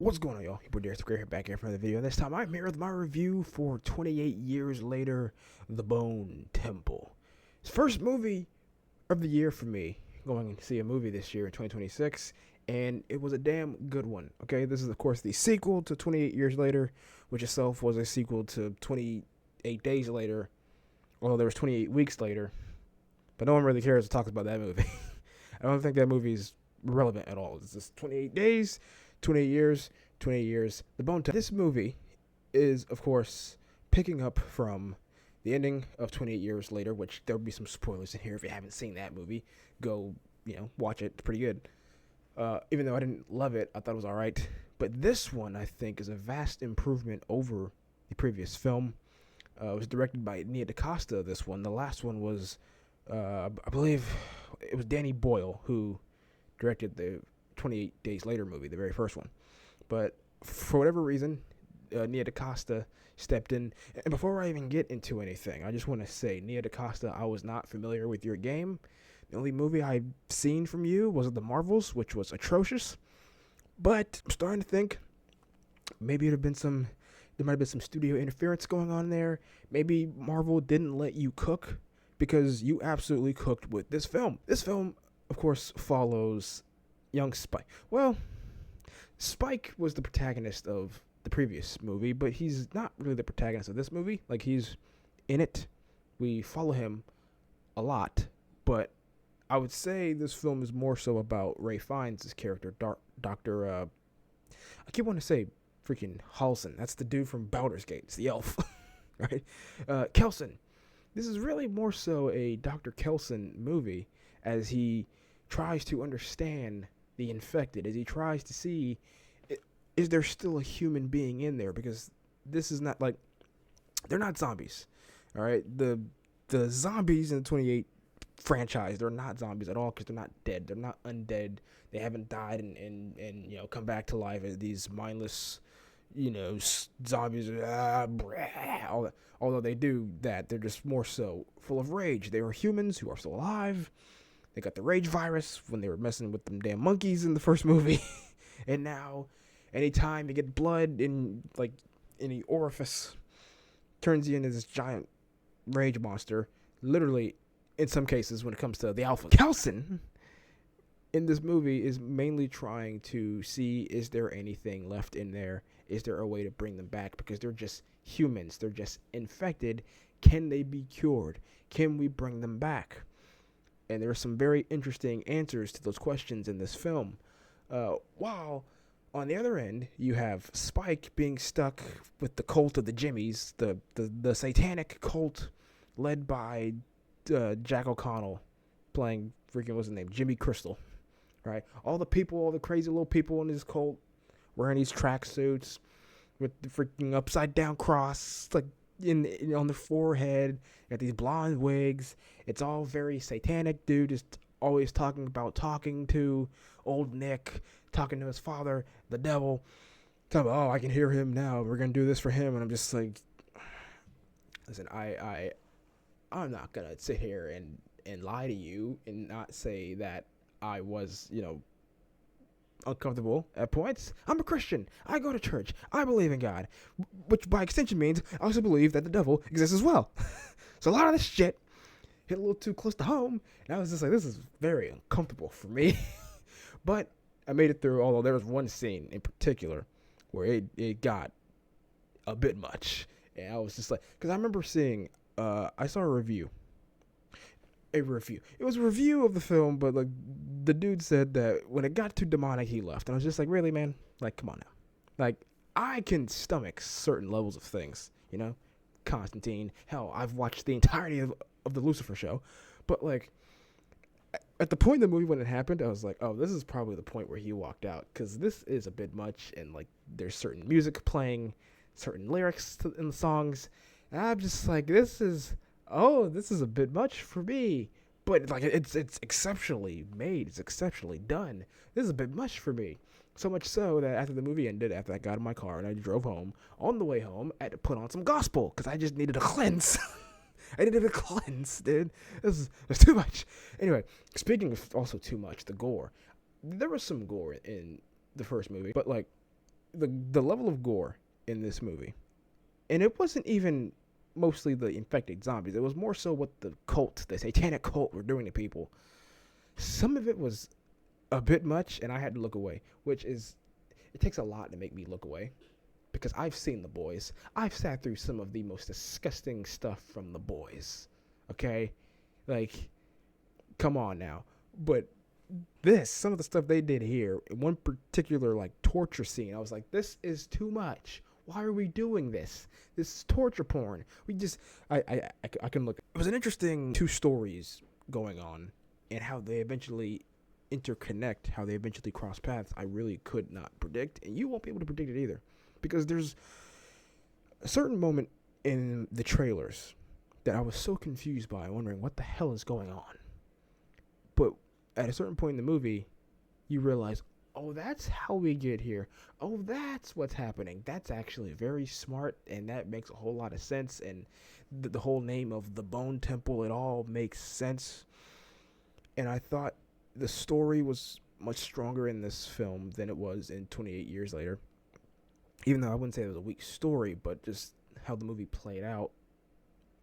What's going on, y'all? Your boy Darius here, back here for another video. This time I'm here with my review for 28 Years Later, The Bone Temple. It's the first movie of the year for me, going to see a movie this year in 2026, and it was a damn good one. Okay, this is of course the sequel to 28 Years Later, which itself was a sequel to 28 Days Later, although there was 28 weeks later, but no one really cares or talks about that movie. I don't think that movie is relevant at all. It's just 28 days, 28 years, 28 years. The Bone Temple. This movie is, of course, picking up from the ending of 28 Years Later, which there will be some spoilers in here. If you haven't seen that movie, go, watch it. It's pretty good. Even though I didn't love it, I thought it was all right. But this one, I think, is a vast improvement over the previous film. It was directed by Nia DaCosta, this one. The last one was, I believe, it was Danny Boyle, who directed the 28 Days Later movie, the very first one. But for whatever reason, Nia DaCosta stepped in. And before I even get into anything, I just want to say, Nia DaCosta, I was not familiar with your game. The only movie I've seen from you was The Marvels, which was atrocious. But I'm starting to think maybe there might have been some studio interference going on there. Maybe Marvel didn't let you cook, because you absolutely cooked with this film. This film, of course, follows young Spike. Well, Spike was the protagonist of the previous movie, but he's not really the protagonist of this movie. Like, he's in it. We follow him a lot, but I would say this film is more so about Ray Fiennes' character, Dr. I keep wanting to say freaking Halson. That's the dude from Baldur's Gate. It's the elf, right? Kelson. This is really more so a Dr. Kelson movie, as he tries to understand the infected, as he tries to see, is there still a human being in there? Because this is not like, they're not zombies, all right? The zombies in the 28 franchise, they're not zombies at all, because they're not dead. They're not undead. They haven't died and come back to life as these mindless, zombies. All that. Although they do that, they're just more so full of rage. They were humans who are still alive. They got the rage virus when they were messing with them damn monkeys in the first movie. And now, anytime you get blood in, like, any orifice, turns you into this giant rage monster. Literally, in some cases, when it comes to the alpha. Kelson, in this movie, is mainly trying to see, is there anything left in there? Is there a way to bring them back? Because they're just humans. They're just infected. Can they be cured? Can we bring them back? And there are some very interesting answers to those questions in this film. While on the other end, you have Spike being stuck with the cult of the Jimmies, the satanic cult led by Jack O'Connell, playing freaking, what's his name, Jimmy Crystal, right? All the crazy little people in this cult wearing these tracksuits with the freaking upside down cross, like, on their forehead, got these blonde wigs. It's all very satanic. Dude is always talking to old Nick, talking to his father, the devil. Talking about, I can hear him now. We're gonna do this for him. And I'm just like, listen, I'm not gonna sit here and lie to you and not say that I was, uncomfortable at points. I'm a Christian. I go to church. I believe in God, which by extension means I also believe that the devil exists as well. So a lot of this shit hit a little too close to home, and I was just like, this is very uncomfortable for me. But I made it through, although there was one scene in particular where it got a bit much, and I was just like, because I remember seeing, I saw a review. It was a review of the film, but like, the dude said that when it got too demonic, he left. And I was just like, really, man? Like, come on now. Like, I can stomach certain levels of things, Constantine. Hell, I've watched the entirety of the Lucifer show. But like, at the point in the movie when it happened, I was like, oh, this is probably the point where he walked out, because this is a bit much, and like, there's certain music playing, certain lyrics in the songs, and I'm just like, this is a bit much for me. But like, it's exceptionally made. It's exceptionally done. This is a bit much for me. So much so that after the movie ended, after I got in my car and I drove home, on the way home, I had to put on some gospel, because I just needed a cleanse. I needed a cleanse, dude. This was too much. Anyway, speaking of also too much, the gore. There was some gore in the first movie, but like, the level of gore in this movie, and it wasn't even mostly the infected zombies. It was more so what the cult, the satanic cult, were doing to people. Some of it was a bit much, and I had to look away, which is, it takes a lot to make me look away, because I've seen The Boys. I've sat through some of the most disgusting stuff from The Boys. Okay? Like, come on now. But some of the stuff they did here, in one particular, like, torture scene, I was like, this is too much. Why are we doing this? This is torture porn. I can look. It was an interesting two stories going on, and how they eventually interconnect, how they eventually cross paths, I really could not predict, and you won't be able to predict it either. Because there's a certain moment in the trailers that I was so confused by, wondering what the hell is going on. But at a certain point in the movie, you realize, oh, that's how we get here. Oh, that's what's happening. That's actually very smart, and that makes a whole lot of sense. And the whole name of the Bone Temple, it all makes sense. And I thought the story was much stronger in this film than it was in 28 Years Later. Even though I wouldn't say it was a weak story, but just how the movie played out,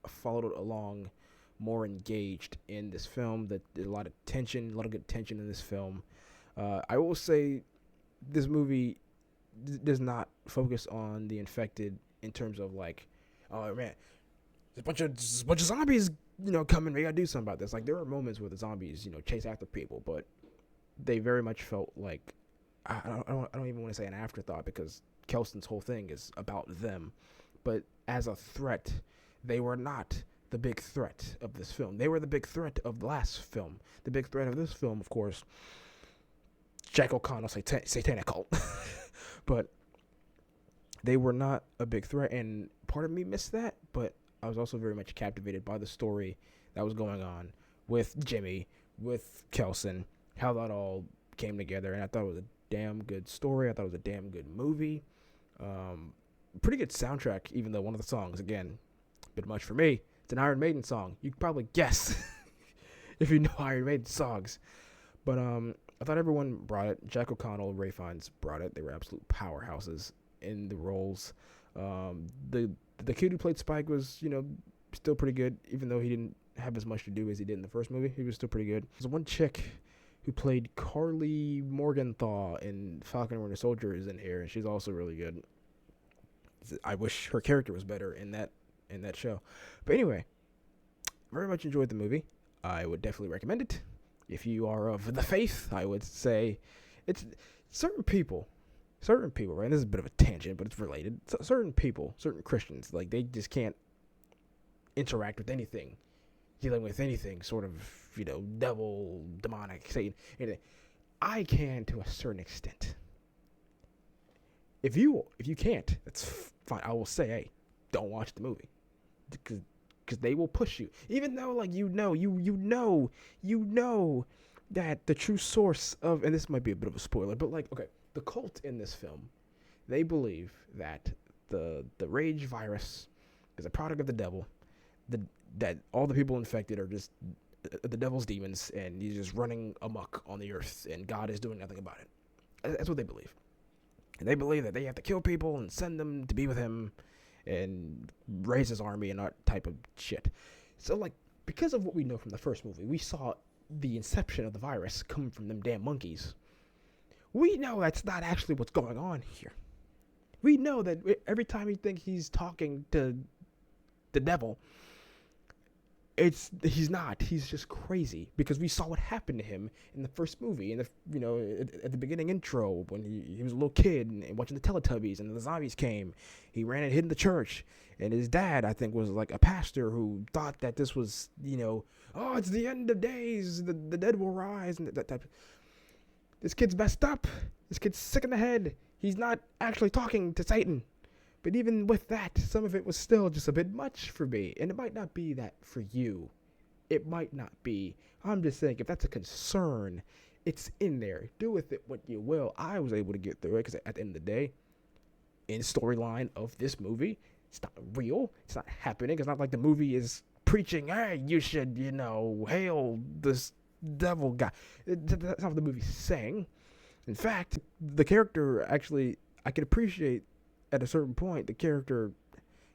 I followed it along more engaged in this film. That there's a lot of tension, a lot of good tension in this film. I will say this movie does not focus on the infected in terms of like, oh man, there's a bunch of zombies, coming. We gotta do something about this. Like, there are moments where the zombies, chase after people, but they very much felt like, I don't even want to say an afterthought, because Kelston's whole thing is about them. But as a threat, they were not the big threat of this film. They were the big threat of the last film. The big threat of this film, of course, Jack O'Connell, satanic cult. But they were not a big threat, and part of me missed that, but I was also very much captivated by the story that was going on with Jimmy, with Kelston, how that all came together, and I thought it was a damn good story. I thought it was a damn good movie. Pretty good soundtrack, even though one of the songs, again, a bit much for me. It's an Iron Maiden song. You could probably guess if you know Iron Maiden songs. But I thought everyone brought it. Jack O'Connell, Ray Fiennes brought it. They were absolute powerhouses in the roles. The kid who played Spike was, still pretty good, even though he didn't have as much to do as he did in the first movie. He was still pretty good. There's one chick who played Carly Morgenthau in Falcon and Winter Soldier is in here, and she's also really good. I wish her character was better in that show. But anyway, very much enjoyed the movie. I would definitely recommend it. If you are of the faith, I would say it's certain people, right? And this is a bit of a tangent, but it's related. Certain people, certain Christians, like, they just can't interact with anything, dealing with anything sort of, devil, demonic, Satan, anything. I can to a certain extent. If you can't, that's fine. I will say, hey, don't watch the movie, because they will push you, even though, like, you know that the true source of, and this might be a bit of a spoiler, but, like, okay, the cult in this film, they believe that the rage virus is a product of the devil, that all the people infected are just the devil's demons, and he's just running amok on the earth, and God is doing nothing about it. That's what they believe. And they believe that they have to kill people and send them to be with him and raise his army and that type of shit. So, like, because of what we know from the first movie, we saw the inception of the virus come from them damn monkeys. We know that's not actually what's going on here. We know that every time you think he's talking to the devil, he's not. He's just crazy, because we saw what happened to him in the first movie, at the beginning intro, when he was a little kid and watching the Teletubbies, and the zombies came. He ran and hid in the church, and his dad, I think, was like a pastor who thought that this was, oh, it's the end of days, the dead will rise, and that type. This kid's messed up. This kid's sick in the head. He's not actually talking to Satan. But even with that, some of it was still just a bit much for me. And it might not be that for you. It might not be. I'm just saying, if that's a concern, it's in there. Do with it what you will. I was able to get through it, because at the end of the day, in storyline of this movie, it's not real. It's not happening. It's not like the movie is preaching, hey, you should, hail this devil guy. That's not what the movie's saying. In fact, the character actually, I can appreciate at a certain point the character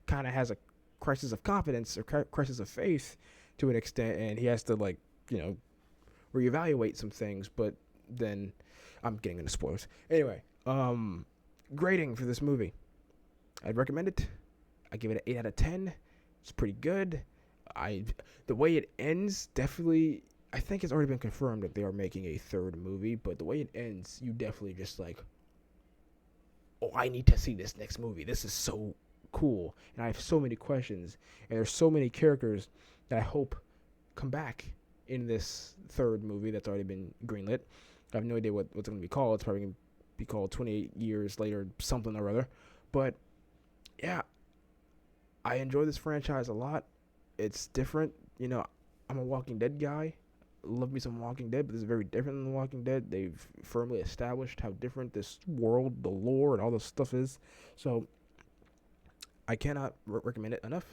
kind of has a crisis of confidence or crisis of faith to an extent, and he has to, like, you know, reevaluate some things. But then I'm getting into spoilers. Anyway, grading for this movie, I'd recommend it. I give it an 8 out of 10. It's pretty good. The way it ends, definitely, I think it's already been confirmed that they are making a third movie, but the way it ends, you definitely just like, oh, I need to see this next movie. This is so cool. And I have so many questions, and there's so many characters that I hope come back in this third movie that's already been greenlit. I have no idea what it's going to be called. It's probably going to be called 28 Years Later, something or other. But, yeah, I enjoy this franchise a lot. It's different. You know, I'm a Walking Dead guy. Love me some Walking Dead, but this is very different than The Walking Dead. They've firmly established how different this world, the lore, and all this stuff is. So, I cannot recommend it enough.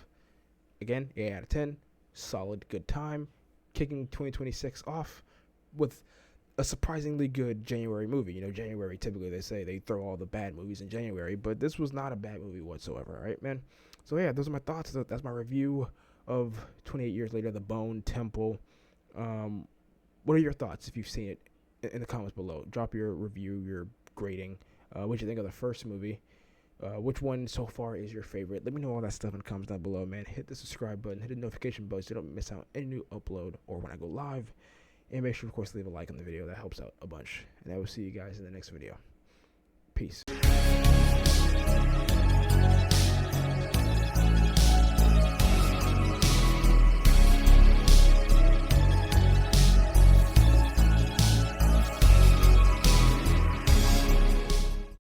Again, 8 out of 10. Solid, good time. Kicking 2026 off with a surprisingly good January movie. You know, January, typically they say they throw all the bad movies in January, but this was not a bad movie whatsoever, all right, man? So, yeah, those are my thoughts. That's my review of 28 Years Later, The Bone Temple. What are your thoughts if you've seen it in the comments below? Drop your review, your grading, what you think of the first movie. Which one so far is your favorite? Let me know all that stuff in the comments down below, man. Hit the subscribe button, hit the notification bell so you don't miss out on any new upload or when I go live. And make sure, of course, to leave a like on the video. That helps out a bunch. And I will see you guys in the next video. Peace.